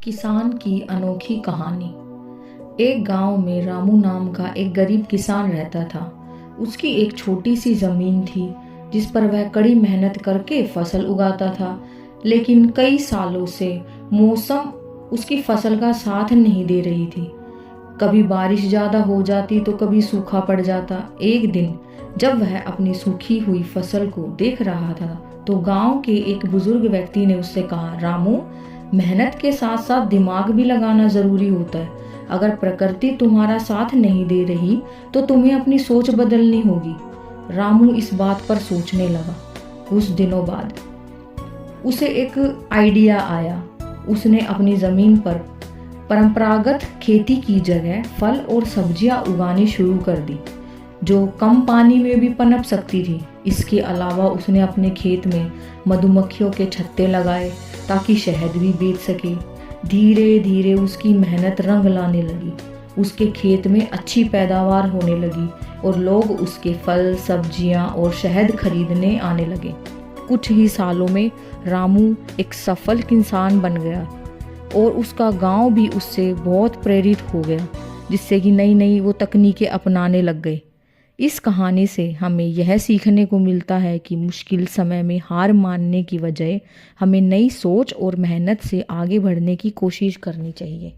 किसान की अनोखी कहानी। एक गांव में रामू नाम का एक गरीब किसान रहता था। उसकी एक छोटी सी जमीन थी जिस पर वह कड़ी मेहनत करके फसल उगाता था, लेकिन कई सालों से मौसम उसकी फसल का साथ नहीं दे रही थी। कभी बारिश ज्यादा हो जाती तो कभी सूखा पड़ जाता। एक दिन जब वह अपनी सूखी हुई फसल को देख रहा था तो गांव के एक बुजुर्ग व्यक्ति ने उससे कहा, रामू, मेहनत के साथ साथ दिमाग भी लगाना जरूरी होता है। अगर प्रकृति तुम्हारा साथ नहीं दे रही तो तुम्हें अपनी सोच बदलनी होगी। रामू इस बात पर सोचने लगा। कुछ दिनों बाद उसे एक आइडिया आया। उसने अपनी जमीन पर परंपरागत खेती की जगह फल और सब्जियां उगानी शुरू कर दी, जो कम पानी में भी पनप सकती थी। इसके अलावा उसने अपने खेत में मधुमक्खियों के छत्ते लगाए ताकि शहद भी बेच सके। धीरे धीरे उसकी मेहनत रंग लाने लगी। उसके खेत में अच्छी पैदावार होने लगी और लोग उसके फल, सब्जियां और शहद खरीदने आने लगे। कुछ ही सालों में रामू एक सफल किसान बन गया और उसका गांव भी उससे बहुत प्रेरित हो गया, जिससे कि नई नई वो तकनीकें अपनाने लग गए। इस कहानी से हमें यह सीखने को मिलता है कि मुश्किल समय में हार मानने की बजाय हमें नई सोच और मेहनत से आगे बढ़ने की कोशिश करनी चाहिए।